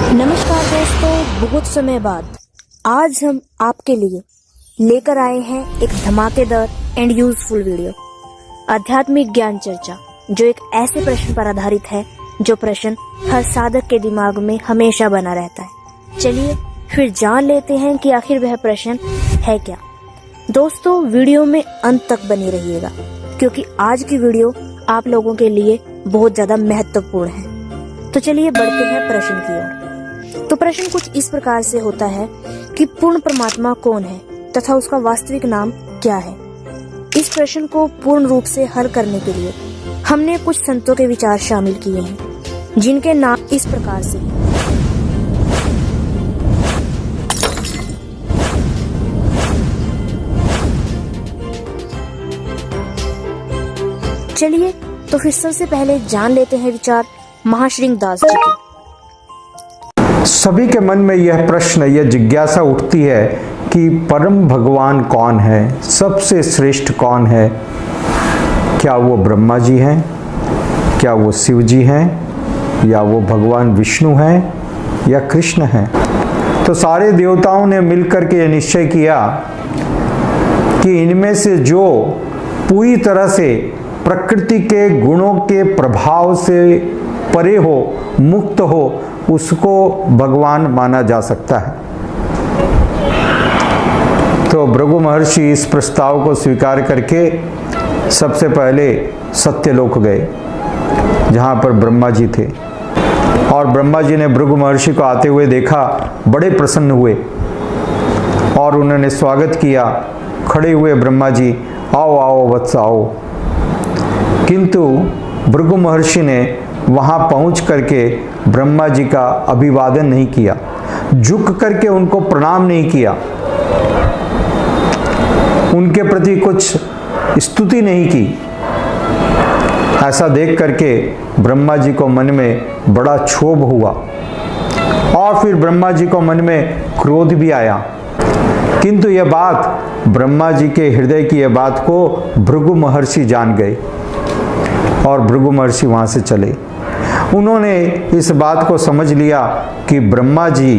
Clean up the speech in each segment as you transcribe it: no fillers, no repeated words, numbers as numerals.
नमस्कार दोस्तों, बहुत समय बाद आज हम आपके लिए लेकर आए हैं एक धमाकेदार एंड यूजफुल वीडियो, आध्यात्मिक ज्ञान चर्चा, जो एक ऐसे प्रश्न पर आधारित है जो प्रश्न हर साधक के दिमाग में हमेशा बना रहता है। चलिए फिर जान लेते हैं कि आखिर वह प्रश्न है क्या। दोस्तों, वीडियो में अंत तक बने रहिएगा, क्योंकि आज की वीडियो आप लोगों के लिए बहुत ज्यादा महत्वपूर्ण है। तो चलिए बढ़ते हैं प्रश्न की ओर। तो प्रश्न कुछ इस प्रकार से होता है कि पूर्ण परमात्मा कौन है तथा उसका वास्तविक नाम क्या है। इस प्रश्न को पूर्ण रूप से हल करने के लिए हमने कुछ संतों के विचार शामिल किए हैं, जिनके नाम इस प्रकार से हैं। चलिए तो फिर सबसे पहले जान लेते हैं विचार महाश्रृंग दास जी के। सभी के मन में यह प्रश्न, यह जिज्ञासा उठती है कि परम भगवान कौन है, सबसे श्रेष्ठ कौन है। क्या वो ब्रह्मा जी हैं, क्या वो शिव जी हैं, या वो भगवान विष्णु हैं, या कृष्ण हैं। तो सारे देवताओं ने मिलकर के यह निश्चय किया कि इनमें से जो पूरी तरह से प्रकृति के गुणों के प्रभाव से परे हो, मुक्त हो, उसको भगवान माना जा सकता है। तो भृगु महर्षि इस प्रस्ताव को स्वीकार करके सबसे पहले सत्यलोक गए, जहाँ पर ब्रह्मा जी थे। और ब्रह्मा जी ने भृगु महर्षि को आते हुए देखा, बड़े प्रसन्न हुए और उन्होंने स्वागत किया। खड़े हुए ब्रह्मा जी, आओ आओ वत्स आओ। किंतु भृगु महर्षि ने वहां पहुंच करके ब्रह्मा जी का अभिवादन नहीं किया, झुक करके उनको प्रणाम नहीं किया, उनके प्रति कुछ स्तुति नहीं की। ऐसा देख करके ब्रह्मा जी को मन में बड़ा क्षोभ हुआ और फिर ब्रह्मा जी को मन में क्रोध भी आया। किंतु यह बात, ब्रह्मा जी के हृदय की यह बात को भृगु महर्षि जान गए और भृगु महर्षि वहां से चले। उन्होंने इस बात को समझ लिया कि ब्रह्मा जी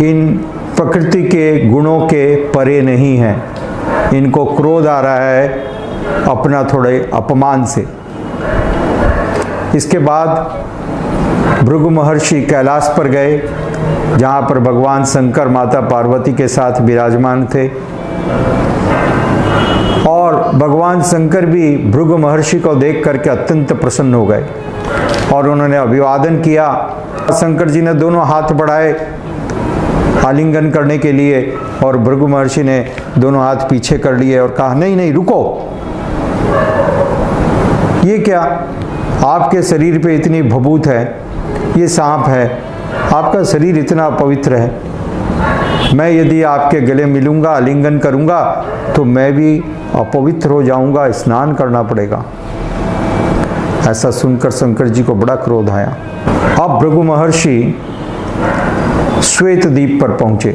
इन प्रकृति के गुणों के परे नहीं हैं। इनको क्रोध आ रहा है अपना थोड़े अपमान से। इसके बाद भृगु महर्षि कैलाश पर गए, जहाँ पर भगवान शंकर माता पार्वती के साथ विराजमान थे। और भगवान शंकर भी भृगु महर्षि को देख करके अत्यंत प्रसन्न हो गए और उन्होंने अभिवादन किया। शंकर जी ने दोनों हाथ बढ़ाए आलिंगन करने के लिए और भृगु महर्षि ने दोनों हाथ पीछे कर लिए और कहा, नहीं नहीं रुको, ये क्या, आपके शरीर पे इतनी भभूत है, ये सांप है, आपका शरीर इतना पवित्र है, मैं यदि आपके गले मिलूंगा, आलिंगन करूंगा तो मैं भी अपवित्र हो जाऊंगा, स्नान करना पड़ेगा। ऐसा सुनकर शंकर जी को बड़ा क्रोध आया। अब भृगु महर्षि श्वेत द्वीप पर पहुंचे,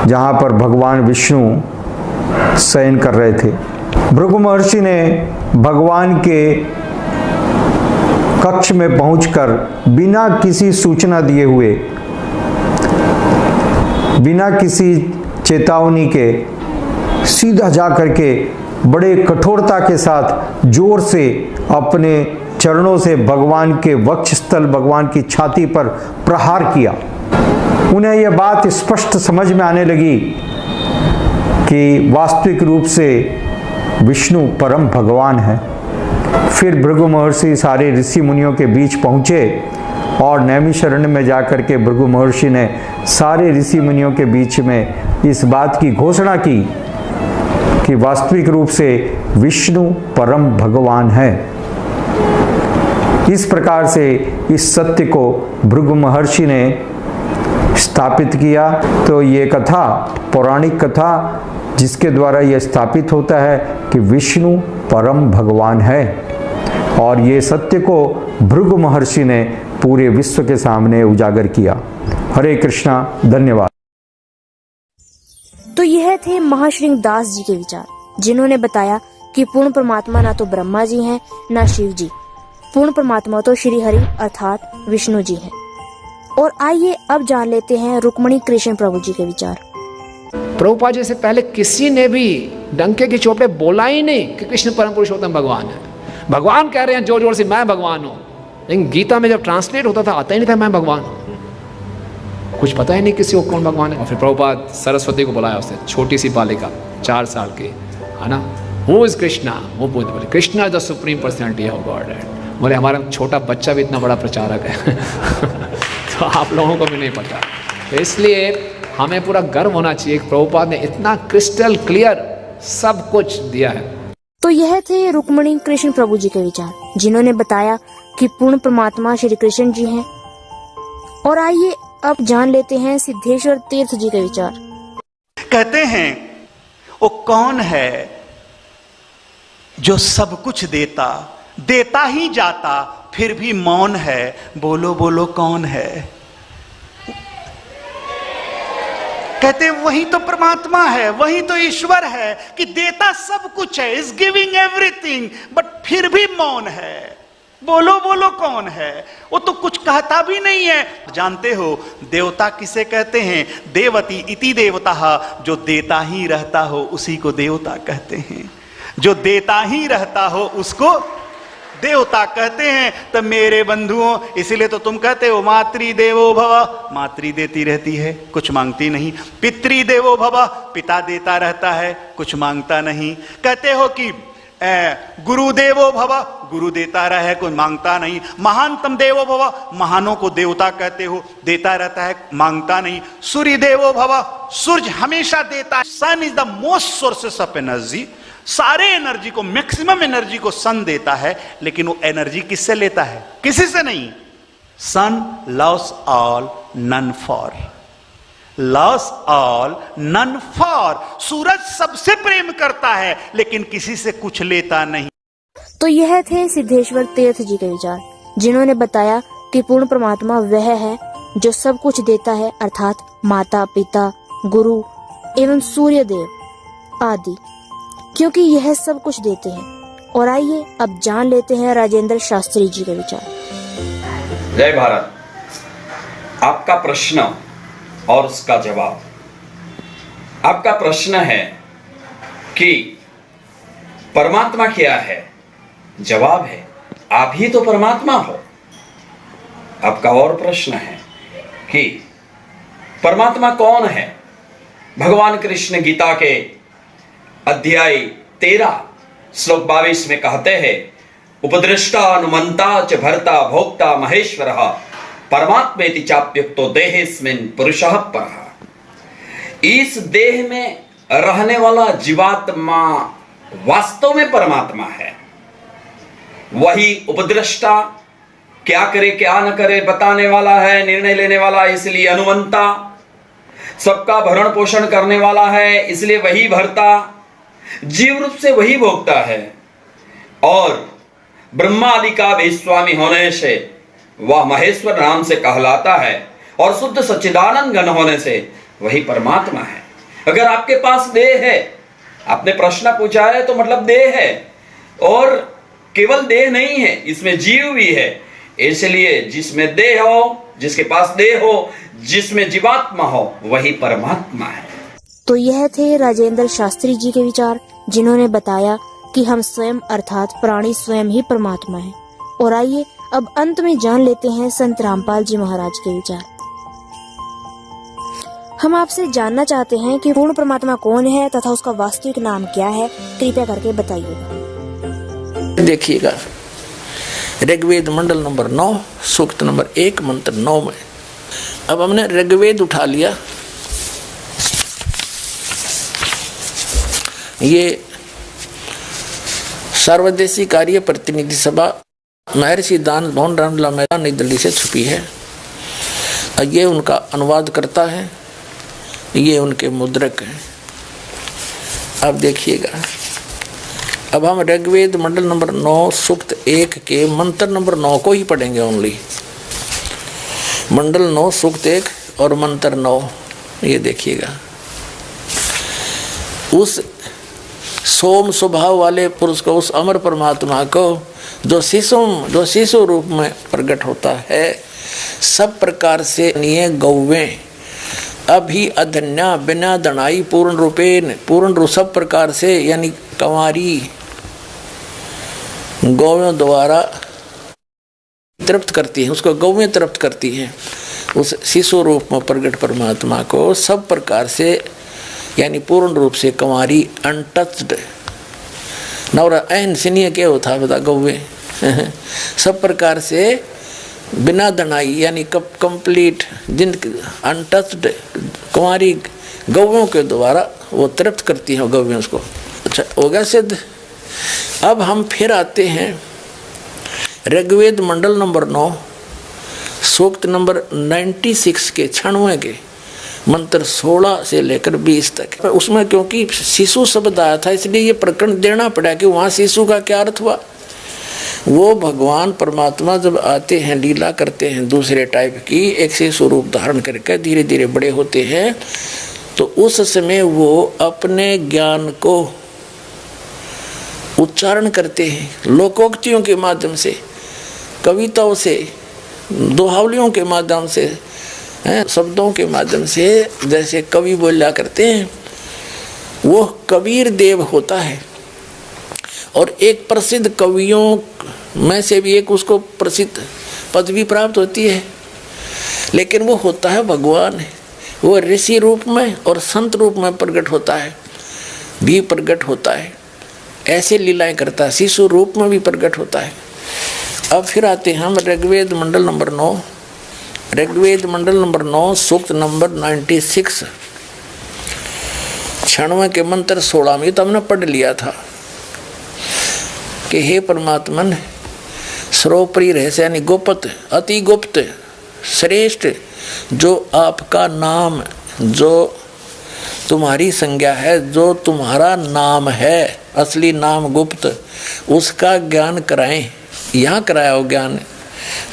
जहां पर भगवान विष्णु शयन कर रहे थे। भृगु महर्षि ने भगवान के कक्ष में पहुंचकर बिना किसी सूचना दिए हुए, बिना किसी चेतावनी के सीधा जा करके बड़े कठोरता के साथ जोर से अपने चरणों से भगवान के वक्षस्थल, भगवान की छाती पर प्रहार किया। उन्हें यह बात स्पष्ट समझ में आने लगी कि वास्तविक रूप से विष्णु परम भगवान है। फिर भृगु महर्षि सारे ऋषि मुनियों के बीच पहुंचे और नैमिषारण्य में जाकर के भृगु महर्षि ने सारे ऋषि मुनियों के बीच में इस बात की घोषणा की कि वास्तविक रूप से विष्णु परम भगवान है। इस प्रकार से इस सत्य को भृगु महर्षि ने स्थापित किया। तो ये कथा, पौराणिक कथा, जिसके द्वारा यह स्थापित होता है कि विष्णु परम भगवान है, और ये सत्य को भृगु महर्षि ने पूरे विश्व के सामने उजागर किया। हरे कृष्णा, धन्यवाद। तो यह थे महाश्रृंग दास जी के विचार, जिन्होंने बताया कि पूर्ण परमात्मा ना तो ब्रह्मा जी हैं ना शिव जी, पूर्ण परमात्मा तो श्री हरि अर्थात विष्णु जी हैं। और आइए अब जान लेते हैं रुक्मणी कृष्ण प्रभु जी के विचार। प्रभुपाद जी से पहले किसी ने भी डंके की चोट पे बोला ही नहीं कि कृष्ण परम पुरुषोत्तम भगवान है। भगवान कह रहे हैं जोर जोर से मैं भगवान हूं, लेकिन गीता में जब ट्रांसलेट होता था आता ही नहीं था मैं भगवान हूं, कुछ पता ही नहीं किसी को कौन भगवान है। और फिर प्रभुपाद सरस्वती को बुलाया, उसने छोटी सी बालिका 4 साल की, है ना, हु इज कृष्णा, वो बोले Krishna is the supreme personality of God. बोले हमारा छोटा बच्चा भी इतना बड़ा प्रचारक है तो आप लोगों को भी नहीं पता। तो इसलिए हमें पूरा गर्व होना चाहिए कि प्रभुपाद ने इतना क्रिस्टल क्लियर सब कुछ दिया है। तो यह थे रुक्मणी कृष्ण प्रभु जी के विचार, जिन्होंने बताया कि पूर्ण परमात्मा श्री कृष्ण जी हैं। और आइए अब जान लेते हैं सिद्धेश्वर तीर्थ जी के विचार। कहते हैं वो कौन है जो सब कुछ देता ही जाता, फिर भी मौन है, बोलो बोलो कौन है। कहते वही तो परमात्मा है, वही तो ईश्वर है कि देता सब कुछ है, इज गिविंग एवरीथिंग, बट फिर भी मौन है, बोलो बोलो कौन है। वो तो कुछ कहता भी नहीं है। जानते हो देवता किसे कहते हैं? देवती इति देवता, जो देता ही रहता हो उसी को देवता कहते हैं। जो देता ही रहता हो उसको देवता कहते हैं। तो मेरे बंधुओं, इसीलिए तो तुम कहते हो मातृ देवो भव, मातृ देती रहती है, कुछ मांगती नहीं। पितृ देवो भव, पिता देता रहता है, कुछ मांगता नहीं। कहते हो कि गुरुदेवो भव, गुरु देता रहे, कोई मांगता नहीं। महानतम देवो भव, महानों को देवता कहते हो, देता रहता है, मांगता नहीं। सूर्य देवो भव, सूर्य हमेशा देता है। Sun is the most sources of energy, सारे एनर्जी को, मैक्सिमम एनर्जी को सन देता है, लेकिन वो एनर्जी किससे लेता है? किसी से नहीं। Sun loves all none for, loves all none for. सूरज सबसे प्रेम करता है लेकिन किसी से कुछ लेता नहीं। तो यह थे सिद्धेश्वर तीर्थ जी के विचार, जिन्होंने बताया कि पूर्ण परमात्मा वह है जो सब कुछ देता है, अर्थात माता पिता गुरु एवं सूर्य देव आदि, क्योंकि यह सब कुछ देते हैं। और आइए अब जान लेते हैं राजेंद्र शास्त्री जी के विचार। जय भारत। आपका प्रश्न और उसका जवाब। आपका प्रश्न है कि परमात्मा क्या है? जवाब है आप ही तो परमात्मा हो। आपका और प्रश्न है कि परमात्मा कौन है? भगवान कृष्ण गीता के अध्याय 13 श्लोक 22 में कहते हैं, उपदृष्टा अनुमंता च भर्ता भोक्ता महेश्वरः परमात्मेति चाप्युक्तो देहेस्मिन् पुरुषः परः। इस देह में रहने वाला जीवात्मा वास्तव में परमात्मा है। वही उपद्रष्टा, क्या करे क्या न करे बताने वाला है, निर्णय लेने वाला, इसलिए अनुमंता, सबका भरण पोषण करने वाला है, इसलिए वही भरता, जीव रूप से वही भोगता है। और ब्रह्मा आदि का भी स्वामी होने से वह महेश्वर नाम से कहलाता है, और शुद्ध सच्चिदानंद घन होने से वही परमात्मा है। अगर आपके पास देह है, आपने प्रश्न पूछा है तो मतलब देह है, और केवल देह नहीं है, इसमें जीव भी है। इसलिए जिसमें देह हो, जिसके पास देह हो, जिसमें जीवात्मा हो, वही परमात्मा है। तो यह थे राजेंद्र शास्त्री जी के विचार, जिन्होंने बताया कि हम स्वयं अर्थात प्राणी स्वयं ही परमात्मा है। और आइए अब अंत में जान लेते हैं संत रामपाल जी महाराज के विचार। हम आपसे जानना चाहते हैं कि पूर्ण परमात्मा कौन है तथा उसका वास्तविक नाम क्या है, कृपया करके बताइएगा। देखिएगा ऋग्वेद मंडल नंबर 9 सूक्त नंबर 1 मंत्र 9 में। अब हमने ऋग्वेद उठा लिया। ये सर्वदेशी कार्य प्रतिनिधि सभा महर्षि दान भवन रामला मैदान नई दिल्ली से छुपी है। ये उनका अनुवाद करता है, ये उनके मुद्रक हैं। अब देखिएगा, अब हम ऋग्वेद मंडल नंबर 9 सूक्त 1 के मंत्र नंबर 9 को ही पढ़ेंगे ओनली। मंडल 9 सूक्त 1 और मंत्र 9, ये देखिएगा। उस सोम स्वभाव वाले पुरुष को, उस अमर परमात्मा को जो शिशु रूप में प्रकट होता है, सब प्रकार से निये गौवें अभी अधन्या बिना दनाई पूर्ण रूप सब प्रकार से यानी कंवारी गौवें द्वारा तृप्त करती है, उसको गौवें तृप्त करती हैं। उस शिशु रूप में प्रकट परमात्मा को सब प्रकार से यानी पूर्ण रूप से कंवारी अनटच्ड नवरा अहन सिनिय क्या होता बता गौवे सब प्रकार से बिना दनाई यानी कंप्लीट जिन अनटच्ड कुंवारी गौवों के द्वारा वो तृप्त करती हैं गौवें उसको। अच्छा हो गया सिद्ध। अब हम फिर आते हैं ऋग्वेद मंडल नंबर 9 सूक्त नंबर 96 के 96 के मंत्र 16 से लेकर 20 तक। उसमें क्योंकि शिशु शब्द आया था इसलिए ये प्रकरण देना पड़ा कि वहाँ शिशु का क्या अर्थ हुआ। वो भगवान परमात्मा जब आते हैं लीला करते हैं दूसरे टाइप की एक शिशु रूप धारण करके धीरे धीरे बड़े होते हैं, तो उस समय वो अपने ज्ञान को उच्चारण करते हैं लोकोक्तियों के माध्यम से, कविताओं से, दोहावलियों के माध्यम से, शब्दों के माध्यम से, जैसे कवि बोला करते हैं। वो कबीर देव होता है और एक प्रसिद्ध कवियों में से भी एक उसको प्रसिद्ध पदवी प्राप्त होती है, लेकिन वो होता है भगवान। वो ऋषि रूप में और संत रूप में प्रकट होता है, भी प्रकट होता है, ऐसे लीलाएं करता है, शिशु रूप में भी प्रकट होता है। अब फिर आते हैं हम ऋग्वेद मंडल नंबर 9, ऋग्वेद मंडल नंबर 9 सूक्त नंबर 96 96 के मंत्र 16 में तो हमने पढ़ लिया था कि हे परमात्मन सर्वोपरि रहस्य यानी गुप्त अति गुप्त श्रेष्ठ जो आपका नाम, जो तुम्हारी संज्ञा है, जो तुम्हारा नाम है, असली नाम गुप्त, उसका ज्ञान कराएं। यहाँ कराया हो ज्ञान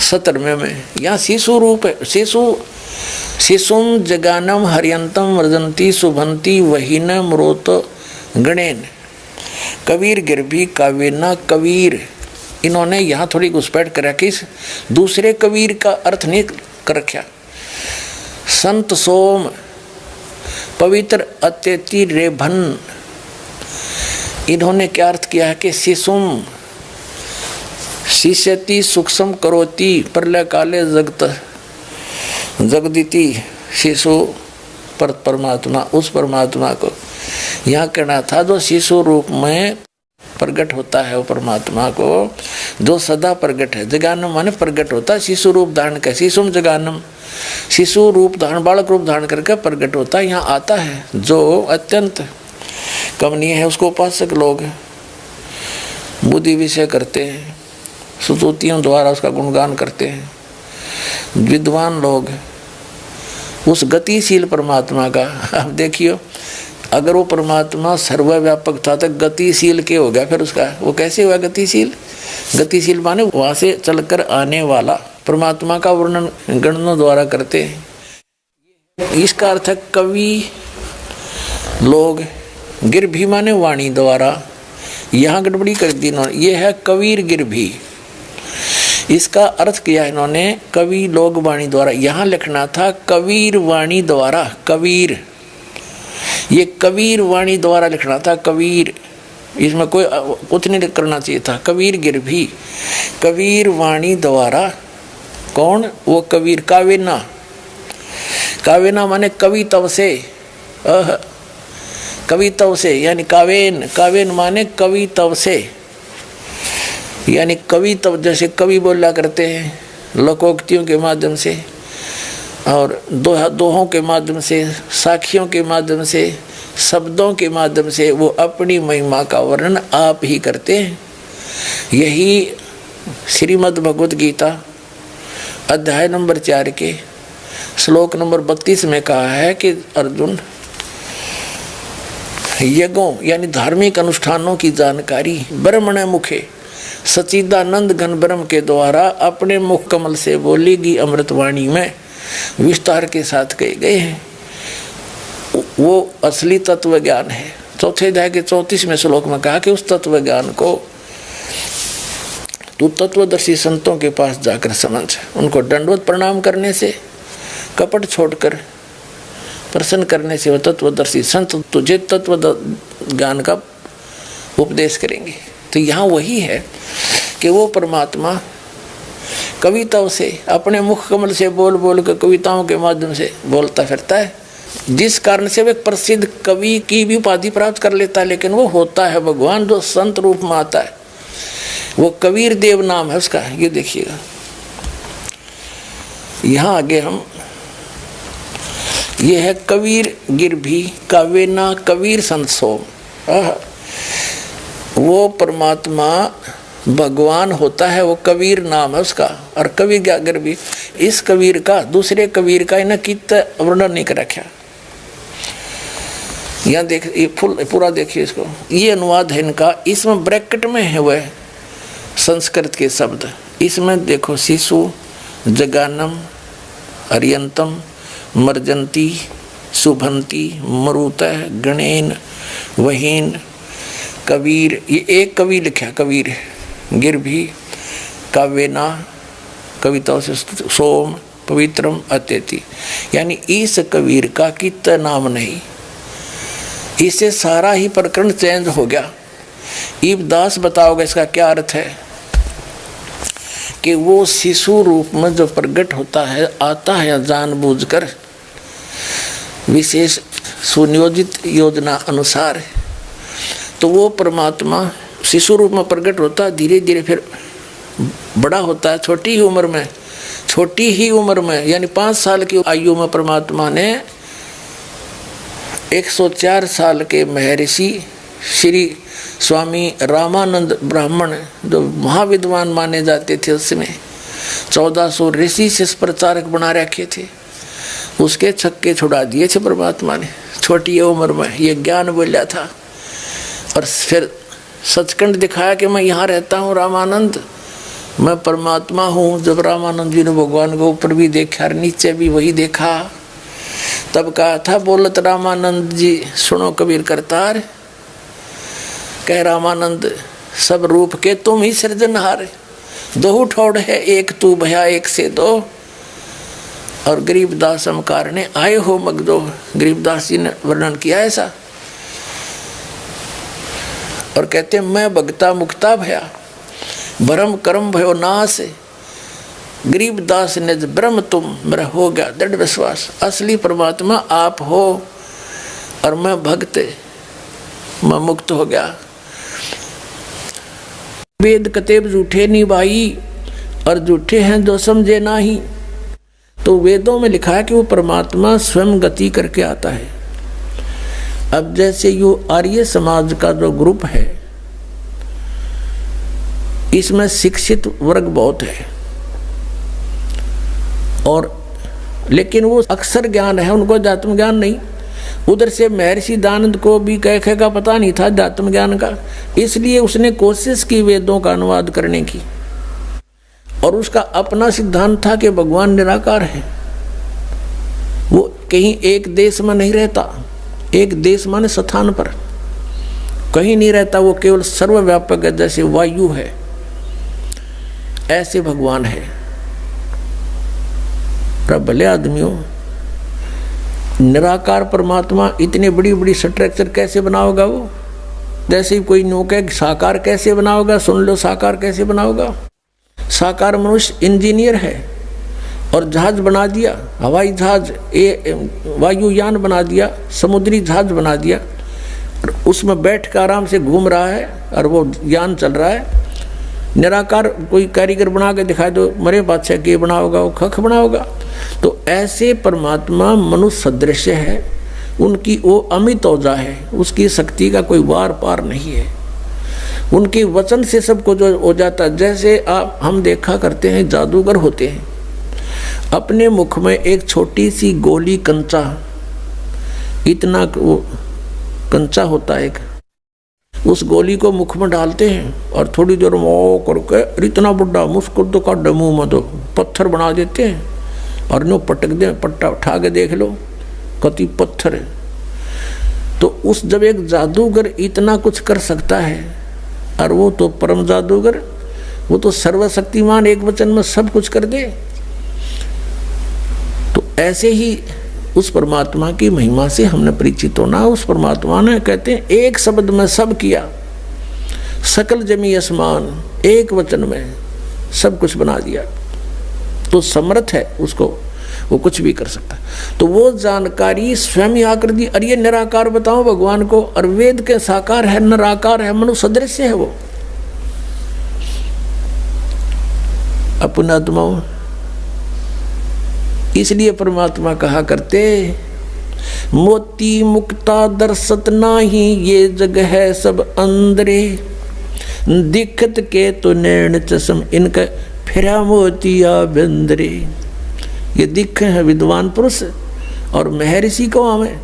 17वें में। यहाँ शिशु रूप है, शिशुम जगानम हरियंतम वर्जंती शुभंती वहीन मृत गणेन कबीर गिरभी कावेना कबीर। इन्होंने यहाँ थोड़ी घुसपैठ कर रखी, दूसरे कबीर का अर्थ नहीं कर रखा। संत सोम पवित्र अत्यति रेभन, इन्होंने क्या अर्थ किया है कि शिशुम शिष्यति सूक्ष्म करोति प्रलय काले जगत जगदिति शिशु पर परमात्मा, उस परमात्मा को यहाँ कहना था जो शिशु रूप में प्रकट होता है, वो परमात्मा को जो सदा प्रकट है। जगानम माने प्रकट होता है, शिशु रूप धारण कर, शिशुम जगानम शिशु रूप धारण बालक रूप धारण करके प्रकट होता है। यहाँ आता है जो अत्यंत कमनीय है, उसको उपासक लोग बुद्धि विषय करते हैं, स्तुतियों द्वारा उसका गुणगान करते हैं। विद्वान लोग उस गतिशील परमात्मा का, अब देखियो अगर वो परमात्मा सर्वव्यापक था तो गतिशील क्या हो गया फिर उसका, वो कैसे हुआ गतिशील? गतिशील माने वहाँ से चलकर आने वाला परमात्मा का वर्णन गणों द्वारा करते हैं। इसका अर्थ है कवि लोग, गिरभी माने वाणी द्वारा, यहाँ गड़बड़ी कर दी इन्होंने, ये है कबीर गिरभी। इसका अर्थ किया इन्होंने कवि लोग वाणी द्वारा, यहाँ लिखना था कबीर वाणी द्वारा, कबीर, ये कबीर वाणी द्वारा लिखना था कबीर, इसमें कोई कुछ नहीं करना चाहिए था। कबीर गिरभी कबीर वाणी द्वारा, कौन? वो कबीर कावेना, कावेना माने कवितव से, कवितव से यानी कावेन, कावेन माने कवितव से यानी कवितव, जैसे कवि बोला करते हैं लोकोक्तियों के माध्यम से और दोहों के माध्यम से, साखियों के माध्यम से, शब्दों के माध्यम से वो अपनी महिमा का वर्णन आप ही करते हैं। यही श्रीमद् भगवत गीता अध्याय नंबर 4 के श्लोक नंबर 32 में कहा है कि अर्जुन यज्ञों यानी धार्मिक अनुष्ठानों की जानकारी ब्रह्मण मुखे सच्चिदानंद घन ब्रह्म के द्वारा अपने मुख कमल से बोली गई अमृतवाणी में विस्तार के साथ कहे गए हैं। वो असली तत्व ज्ञान है। चौथे अध्याय के 34वें श्लोक में कहा कि उस तत्व ज्ञान को तू तत्वदर्शी संतों के पास जाकर समझ। उनको दंडवत प्रणाम करने से, कपट छोड़कर प्रसन्न करने से वह तत्वदर्शी संत तुझे तत्व ज्ञान का उपदेश करेंगे। तो यहाँ वही है कि वो परमात्मा कविताओं से, अपने मुख कमल से बोल बोल कर कविताओं के माध्यम से बोलता फिरता है, जिस कारण से वो एक प्रसिद्ध कवि की भी उपाधि प्राप्त कर लेता है। लेकिन वो होता है भगवान जो संत रूप में आता है, वो कबीर देव नाम है उसका। ये देखिएगा यहाँ आगे हम, ये है कबीर गिरभी कावेना कबीर संत सोम। वो परमात्मा भगवान होता है, वो कबीर नाम है उसका। और कबीर क्या गिरभी, इस कबीर का दूसरे कबीर का इन्हें कित वर्णन नहीं कर रखा। यहाँ देख, ये पूरा देखिए इसको, ये अनुवाद है इनका। इसमें ब्रैकेट में है वह संस्कृत के शब्द। इसमें देखो शिशु, जगानम, अर्यंतम, मर्जंती, शुभंती, मरुतः, गणेन, वहीन, कबीर। ये एक कवि लिखा कबीर गिरभी कावेना कविताओं से सोम पवित्रम अत्यति, यानी इस कबीर का कित नाम नहीं। इससे सारा ही प्रकरण चेंज हो गया। ईबदास बताओगे इसका क्या अर्थ है कि वो शिशु रूप में जो प्रकट होता है, आता है जानबूझकर विशेष सुनियोजित योजना अनुसार, तो वो परमात्मा शिशु रूप में प्रकट होता है, धीरे धीरे फिर बड़ा होता है। छोटी ही उम्र में यानी 5 साल की आयु में परमात्मा ने 104 साल के महर्षि श्री स्वामी रामानंद ब्राह्मण, जो महाविद्वान माने जाते थे उसमें, 1400 ऋषि से प्रचारक बना रखे थे, उसके छक्के छुड़ा दिए थे परमात्मा ने छोटी उम्र में। ये ज्ञान बोला था और फिर सचखंड दिखाया कि मैं यहाँ रहता हूँ रामानंद, मैं परमात्मा हूँ। जब रामानंद जी ने भगवान को ऊपर भी देखा और नीचे भी वही देखा, तब कहा था बोलत रामानंद जी सुनो कबीर करतार, कह रामानंद सब रूप के तुम ही सृजनहार, दो ठोड़ है एक तू भया एक से दो। और गरीबदास समकार ने आए हो मगदो, गरीबदास जी ने वर्णन किया ऐसा। और कहते मैं भगता मुक्ता भया, भरम कर्म भयो नाश, गरीबदास ने ब्रह्म तुम मेरा हो गया दृढ़ विश्वास। असली परमात्मा आप हो और मैं भक्त, मैं मुक्त हो गया। वेद कतेब झूठे निभाई और झूठे हैं जो समझे नाही। तो वेदों में लिखा है कि वो परमात्मा स्वयं गति करके आता है। अब जैसे यो आर्य समाज का जो ग्रुप है, इसमें शिक्षित वर्ग बहुत है और लेकिन वो अक्षर ज्ञान है, उनको अध्यात्म ज्ञान नहीं। उधर से महर्षि दानंद को भी कह का पता नहीं था अध्यात्म ज्ञान का, इसलिए उसने कोशिश की वेदों का अनुवाद करने की। और उसका अपना सिद्धांत था कि भगवान निराकार है, वो कहीं एक देश में नहीं रहता। एक देश माने स्थान पर कहीं नहीं रहता, वो केवल सर्वव्यापक है, जैसे वायु है ऐसे भगवान है। भले आदमियों, निराकार परमात्मा इतने बड़ी बड़ी स्ट्रक्चर कैसे बनाओगा वो? जैसे ही कोई नौका साकार कैसे बनाओगा, सुन लो साकार कैसे बनाओगा। साकार मनुष्य इंजीनियर है और जहाज बना दिया, हवाई जहाज, वायुयान बना दिया, समुद्री जहाज बना दिया, और उसमें बैठ कर आराम से घूम रहा है और वो यान चल रहा है। निराकार कोई कारीगर बना के दिखा दो, मरे बादशाह के बनाओगा, वो खख बनाओगा। तो ऐसे परमात्मा मनुष्य सदृश है, उनकी वो अमित औजा है, उसकी शक्ति का कोई वार पार नहीं है। उनके वचन से सबको जो हो जाता है। जैसे आप हम देखा करते हैं जादूगर होते हैं, अपने मुख में एक छोटी सी गोली कंचा, इतना वो कंचा होता है, उस गोली को मुख में डालते हैं और थोड़ी देर में ओ करके इतना बड़ा मुस्कुर तो का मुंह में दो पत्थर बना देते हैं और नो पटक दे, पट्टा उठा के देख लो कति पत्थर है। तो उस जब एक जादूगर इतना कुछ कर सकता है, और वो तो परम जादूगर, वो तो सर्वशक्तिमान एक वचन में सब कुछ कर दे। तो ऐसे ही उस परमात्मा की महिमा से हमने परिचित होना। उस परमात्मा ने कहते हैं एक शब्द में सब किया, सकल जमी आसमान एक वचन में सब कुछ बना दिया। तो समर्थ है उसको, वो कुछ भी कर सकता है। तो वो जानकारी स्वयं ही आकर दी। अरे ये निराकार बताओ भगवान को, और वेद के साकार है, निराकार है, मनु सदृश है वो। अपनात्माओं, इसलिए परमात्मा कहा करते मोती मुक्ता दर्शत नाही, ये जग है सब अंदरे, दिखत के तो नैन चश्म इनका फिरा मोतिया बिंदरे। ये दिख है विद्वान पुरुष और महर्षि को हमें,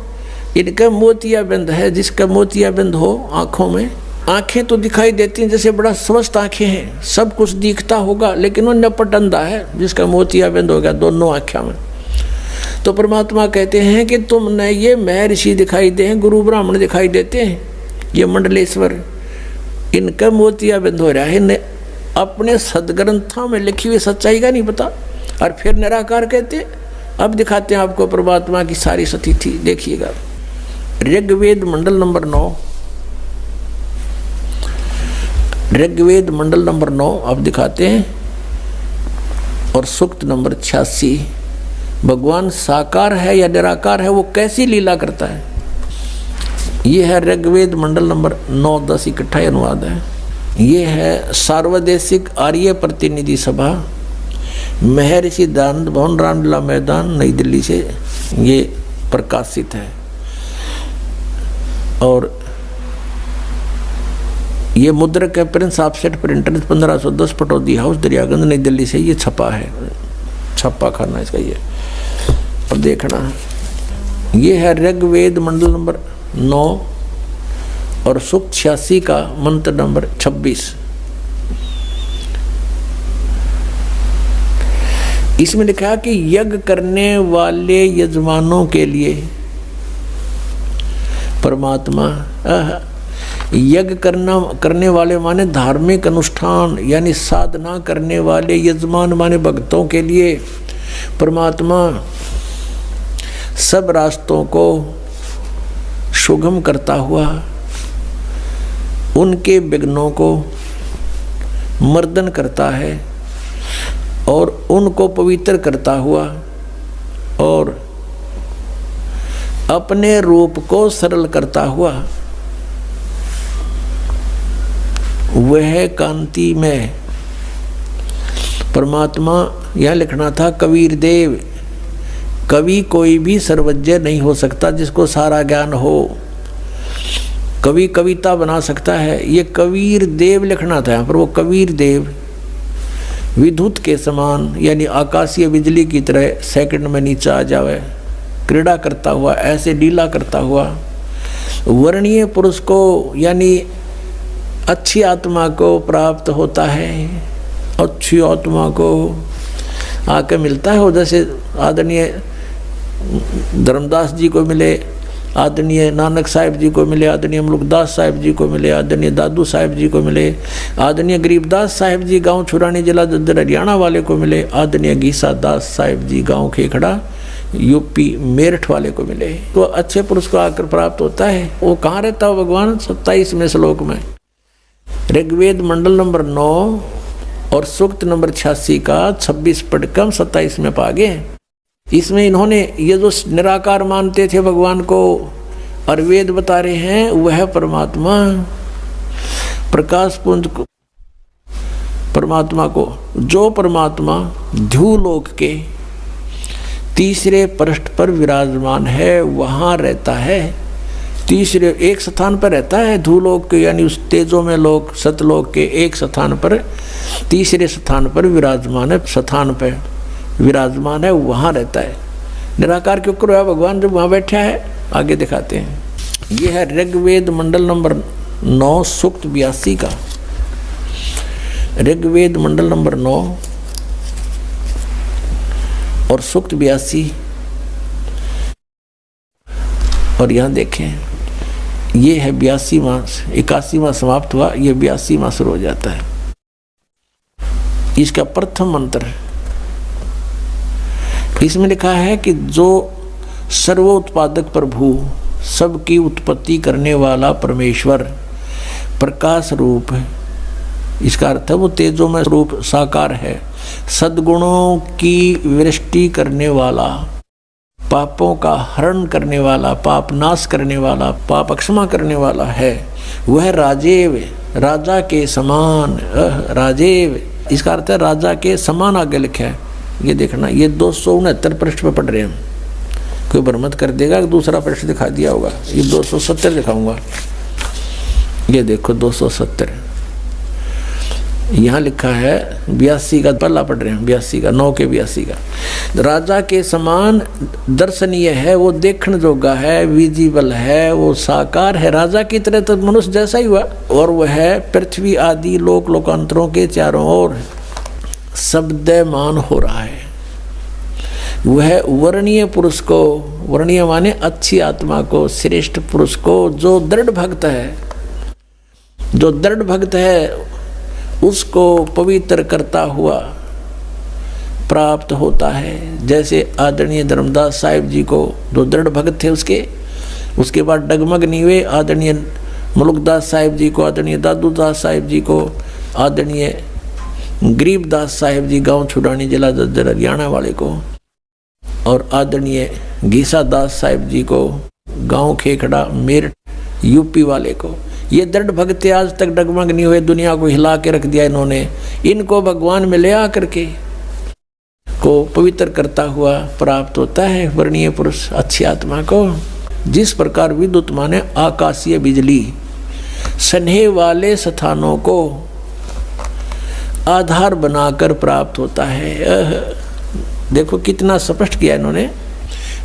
इनका मोतिया बिंद है। जिसका मोतिया बिंद हो आंखों में, आंखें तो दिखाई देती हैं जैसे बड़ा स्वस्थ आंखें हैं, सब कुछ दिखता होगा, लेकिन वो नपट अंधा है जिसका मोतिया बिंद हो गया दोनों आंखों में। तो परमात्मा कहते हैं कि तुमने ये महर्षि दिखाई दे हैं, गुरु ब्राह्मण दिखाई देते हैं, ये मंडलेश्वर, इनका मोतिया बिंद हो रहा है। इन्हें अपने सदग्रंथों में लिखी हुई सच्चाई का नहीं पता, और फिर निराकार कहते। अब दिखाते हैं आपको परमात्मा की सारी स्थिति, देखिएगा। ऋग्वेद मंडल नंबर 9, ऋग्वेद मंडल नंबर 9 अब दिखाते हैं, और सूक्त नंबर 86। भगवान साकार है या निराकार है, वो कैसी लीला करता है। ये है ऋग्वेद मंडल नंबर 9, 10 इकट्ठा अनुवाद है। ये है सार्वदेशिक आर्य प्रतिनिधि सभा, महर्षि दयानंद भवन, रामलीला मैदान, नई दिल्ली से ये प्रकाशित है। और ये मुद्रक है Prince offset printer 1510 Pataudi house, Daryaganj, नई दिल्ली से ये छपा है। छप्पा खाना इसका ये, और देखना। ये है ऋग्वेद मंडल नंबर 9 और सूक्त 86 का मंत्र नंबर 26। इसमें लिखा कि यज्ञ करने वाले यजमानों के लिए परमात्मा, यज्ञ करने वाले माने धार्मिक अनुष्ठान यानी साधना करने वाले, यजमान माने भक्तों के लिए परमात्मा सब रास्तों को सुगम करता हुआ, उनके विघ्नों को मर्दन करता है और उनको पवित्र करता हुआ, और अपने रूप को सरल करता हुआ वह कांति में परमात्मा। यह लिखना था कबीर देव। कवि कोई भी सर्वज्ञ नहीं हो सकता जिसको सारा ज्ञान हो। कवि कविता बना सकता है, ये कबीर देव लिखना था यहाँ पर। वो कबीर देव विद्युत के समान यानी आकाशीय बिजली की तरह सेकंड में नीचे आ जावे, क्रीड़ा करता हुआ, ऐसे लीला करता हुआ वर्णीय पुरुष को यानी अच्छी आत्मा को प्राप्त होता है। अच्छी आत्मा को आके मिलता है, जैसे आदरणीय धर्मदास जी को मिले, आदरणीय नानक साहिब जी को मिले, आदरणीय मुल्कदास साहिब जी को मिले, आदरणीय दादू साहिब जी को मिले, आदरणीय गरीबदास साहिब जी गांव छुरानी जिला दद्दर हरियाणा वाले को मिले, आदरणीय गीसा दास साहिब जी गांव खेखड़ा यूपी मेरठ वाले को मिले। तो अच्छे पुरुष को आकर प्राप्त होता है। वो कहाँ रहता है भगवान? 27वें श्लोक में ऋग्वेद मंडल नंबर 9 और सूक्त नंबर 86 का 26 पढ़कर 27 में पा गए। इसमें इन्होंने ये जो निराकार मानते थे भगवान को और वेद बता रहे हैं, वह परमात्मा प्रकाश पुंज को, परमात्मा को, जो परमात्मा ध्रुवलोक के तीसरे पृष्ठ पर विराजमान है वहाँ रहता है। तीसरे एक स्थान पर रहता है ध्रुवलोक के यानी उस तेजो में लोक सतलोक के एक स्थान पर, तीसरे स्थान पर विराजमान है, स्थान पर विराजमान है, वहाँ रहता है। निराकार क्यों करो भगवान जब वहाँ बैठा है? आगे दिखाते हैं। यह है ऋग्वेद मंडल नंबर 9 सूक्त 82 का। ऋग्वेद मंडल नंबर 9 और सूक्त 82। और यहाँ देखें, ये है 82वां, 81वां समाप्त हुआ, ये 82वां शुरू हो जाता है। इसका प्रथम मंत्र है। इसमें लिखा है कि जो सर्वोत्पादक प्रभु, सबकी उत्पत्ति करने वाला परमेश्वर प्रकाश रूप है। इसका अर्थ है वो तेजोमय रूप साकार है, सद्गुणों की वृष्टि करने वाला, पापों का हरण करने वाला, पाप नाश करने वाला, पाप क्षमा करने वाला है। वह राजेव, राजा के समान, राजेव इसका अर्थ है राजा के समान आगे लिखा है। ये देखना, ये 269 पृष्ठ पे पढ़ रहे हैं। कोई भ्रमत कर देगा कि दूसरा पृष्ठ दिखा दिया होगा। ये 270 दिखाऊंगा। ये देखो 270 यहाँ लिखा है। 82 का पहला पढ़ रहे हैं, 82 का 9 के 82 का। राजा के समान दर्शनीय है, वो देखने जोगा है, विजिबल है, वो साकार है। राजा की तरह तो मनुष्य जैसा ही हुआ। और वह पृथ्वी आदि लोक लोकांतरों के चारों ओर शब्दमान हो रहा है। वह वर्णीय पुरुष को, वर्णीय माने अच्छी आत्मा को, श्रेष्ठ पुरुष को, जो दृढ़ भक्त है, जो दृढ़ भक्त है उसको पवित्र करता हुआ प्राप्त होता है। जैसे आदरणीय धर्मदास साहिब जी को, जो दृढ़ भक्त थे उसके बाद डगमग नीवे आदरणीय मुलुकदास साहिब जी को, आदरणीय दादूदास साहिब जी को, आदरणीय गरीबदास साहिब जी गांव छुड़ानी जिला जज्जर हरियाणा वाले को, और आदरणीय घीसा दास साहिब जी को गांव खेखड़ा मेरठ यूपी वाले को। ये दृढ़ भक्त आज तक डगमग नहीं हुए, दुनिया को हिला के रख दिया इन्होंने। इनको भगवान में ले आकर के को पवित्र करता हुआ प्राप्त होता है वर्णीय पुरुष, अच्छी आत्मा को। जिस प्रकार विद्युत माने आकाशीय बिजली स्नेह वाले स्थानों को आधार बनाकर प्राप्त होता है। देखो कितना स्पष्ट किया इन्होंने।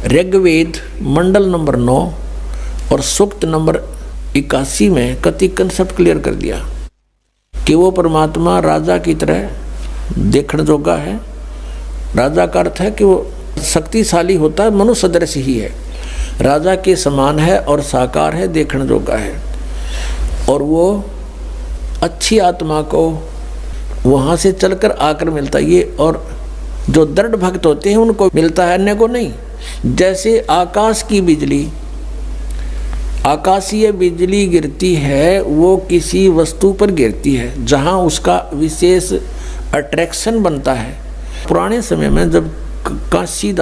ऋग्वेद मंडल नंबर 9 और सूक्त नंबर 81 में कति कंसेप्ट क्लियर कर दिया कि वो परमात्मा राजा की तरह देखने जोगा है। राजा का अर्थ है कि वो शक्तिशाली होता है, मनुष्य सदृश ही है, राजा के समान है और साकार है, देखने जोगा है। और वो अच्छी आत्मा को वहाँ से चलकर आकर मिलता है ये। और जो दृढ़ भक्त होते हैं उनको मिलता है, अन्य को नहीं। जैसे आकाश की बिजली, आकाशीय बिजली गिरती है, वो किसी वस्तु पर गिरती है जहाँ उसका विशेष अट्रैक्शन बनता है। पुराने समय में जब कांसी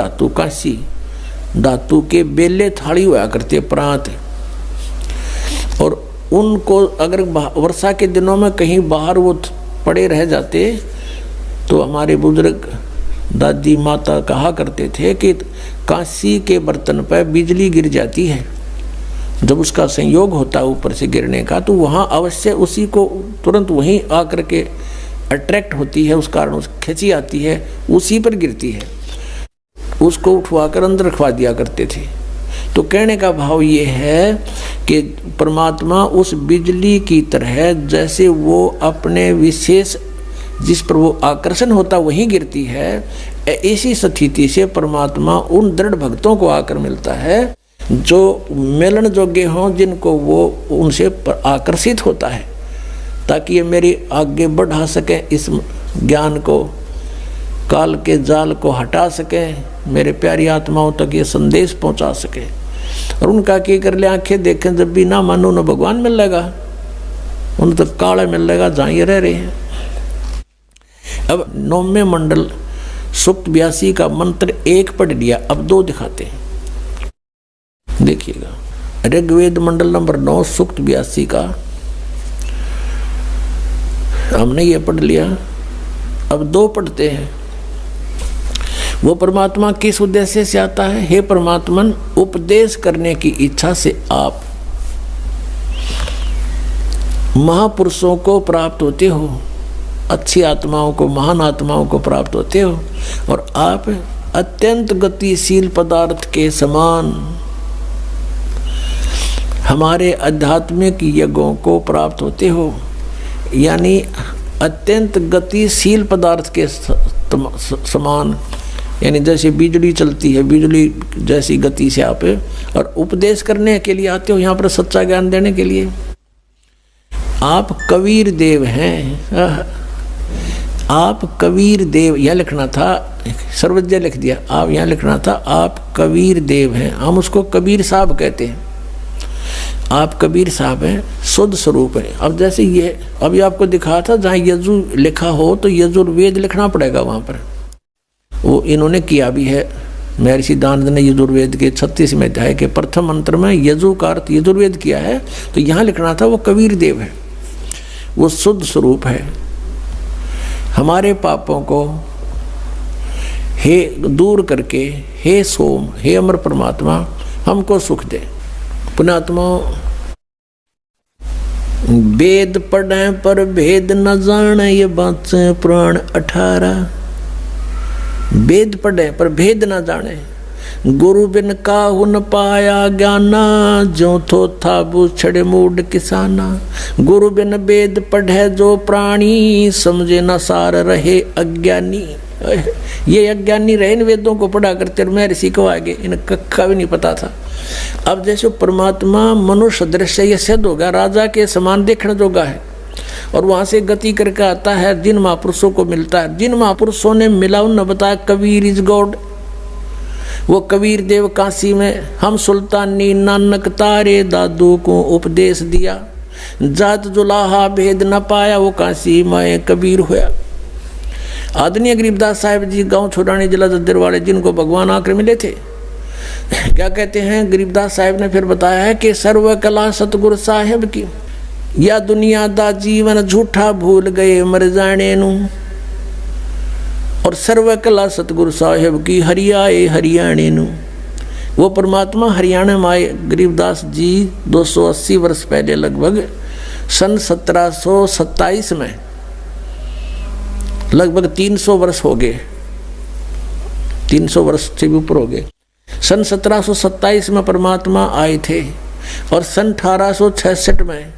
धातु के बेले थाली हुआ करते प्रांत, और उनको अगर वर्षा के दिनों में कहीं बाहर वो पड़े रह जाते तो हमारे बुजुर्ग दादी माता कहा करते थे कि कांसी के बर्तन पर बिजली गिर जाती है, जब उसका संयोग होता है ऊपर से गिरने का, तो वहाँ अवश्य उसी को तुरंत वहीं आकर के अट्रैक्ट होती है, उस कारण उस खिंची आती है, उसी पर गिरती है। उसको उठवाकर अंदर रखवा दिया करते थे। तो कहने का भाव ये है कि परमात्मा उस बिजली की तरह, जैसे वो अपने विशेष जिस पर वो आकर्षण होता वहीं गिरती है, ऐसी स्थिति से परमात्मा उन दृढ़ भक्तों को आकर मिलता है जो मिलन जोग्य हों, जिनको वो उनसे आकर्षित होता है, ताकि ये मेरी आगे बढ़ा सकें, इस ज्ञान को, काल के जाल को हटा सकें, मेरे प्यारी आत्माओं तक ये संदेश पहुंचा सकें। और उनका क्या कर ले, आंखें देखें जब भी ना मानो न भगवान मिल लेगा, उन तक काला मिल लेगा जहाँ ये रह रहे हैं। अब 9वें मंडल सूक्त 82 का मंत्र 1 पढ़ लिया, अब 2 दिखाते हैं, देखिएगा। ऋग्वेद मंडल नंबर 9 सूक्त 82 का हमने ये पढ़ लिया, अब 2 पढ़ते हैं। वो परमात्मा किस उद्देश्य से आता है? हे परमात्मन, उपदेश करने की इच्छा से आप महापुरुषों को प्राप्त होते हो, अच्छी आत्माओं को, महान आत्माओं को प्राप्त होते हो, और आप अत्यंत गतिशील पदार्थ के समान हमारे आध्यात्मिक यज्ञों को प्राप्त होते हो। यानी अत्यंत गतिशील पदार्थ के समान, यानी जैसे बिजली चलती है, बिजली जैसी गति से आप, और उपदेश करने के लिए आते हो, यहाँ पर सच्चा ज्ञान देने के लिए। आप कबीर देव हैं, आप कबीर देव, यह लिखना था, सर्वज्ञ लिख दिया, आप यहाँ लिखना था आप कबीर देव हैं। हम उसको कबीर साहब कहते हैं, आप कबीर साहब हैं, शुद्ध स्वरूप है। अब जैसे ये अभी आपको दिखा था, जहाँ यजु लिखा हो तो यजुर्वेद लिखना पड़ेगा वहाँ पर, वो इन्होंने किया भी है। महर्षि दानंद ने यजुर्वेद के 36वें अध्याय के प्रथम मंत्र में यजु का अर्थ यजुर्वेद किया है, तो यहाँ लिखना था वो कबीर देव है, वो शुद्ध स्वरूप है। हमारे पापों को हे दूर करके, हे सोम, हे अमर परमात्मा हमको सुख दे। पुण्यात्मा, वेद पढ़े पर भेद न जाने, ये बातें पुराण 18। वेद पढ़े पर भेद न जाने, गुरु बिन काहू न पाया ज्ञाना, जो थो था बूछड़े मूड किसाना। गुरु बिन वेद पढ़े जो प्राणी, समझे न सार रहे अज्ञानी। ये अज्ञानी रहे इन वेदों को पढ़ा करते, महर्षि को आगे इन कक्का भी नहीं पता था। अब जैसे परमात्मा मनुष्य दृश्य ये सिद्ध होगा, राजा के समान देखने जोगा है, और वहां से गति करके आता है, जिन महापुरुषों को मिलता है, जिन महापुरुषों ने मिला उन्होंने बताया कबीर इज गॉड। वो कबीर देव काशी में हम सुल्तानी नानक तारे दादू को उपदेश दिया, जात जुलाहा भेद न पाया, वो काशी में कबीर हुआ। आदरणीय गरीबदास साहिब जी गांव छोड़ानी जिला जद्दर वाले, जिनको भगवान आकर मिले थे, क्या कहते हैं गरीबदास साहिब ने फिर बताया है कि सर्व कला सतगुरु साहिब की, या दुनिया दा जीवन झूठा भूल गए मर जाने नू, और सर्व कला सतगुरु साहिब की हरियाए हरियाणे नू। वो परमात्मा हरियाणा में आए गरीबदास जी 280 वर्ष पहले, लगभग सन 1727 में, लगभग 300 वर्ष हो गए, 300 वर्ष से भी ऊपर हो गए। सन 1727 में परमात्मा आए थे, और सन 1866 में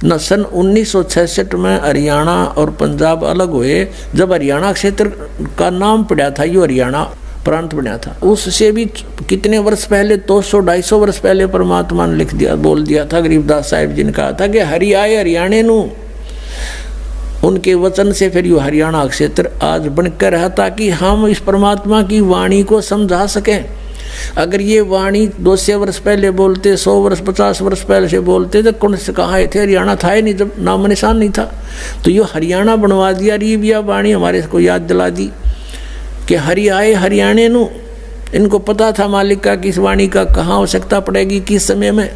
न सन 1966 में हरियाणा और पंजाब अलग हुए। जब हरियाणा क्षेत्र का नाम पड़ा था, यो हरियाणा प्रांत बना था, उससे भी कितने वर्ष पहले, 200-250 वर्ष पहले परमात्मा ने लिख दिया, बोल दिया था। गरीबदास साहिब जी ने कहा था कि हरि आए हरियाणे नू। उनके वचन से फिर यो हरियाणा क्षेत्र आज बनकर रहा, ताकि हम इस परमात्मा की वाणी को समझा सकें। अगर ये वाणी 200 वर्ष पहले बोलते, 100 वर्ष 50 वर्ष पहले से बोलते, तो कौन से कहाँ थे, हरियाणा था ही नहीं, जब नाम निशान नहीं था। तो ये हरियाणा बनवा दिया, रीबिया वाणी हमारे को याद दिला दी कि हरि आए हरियाणे नू। इनको पता था मालिक का कि इस वाणी का कहाँ आवश्यकता पड़ेगी, किस समय में।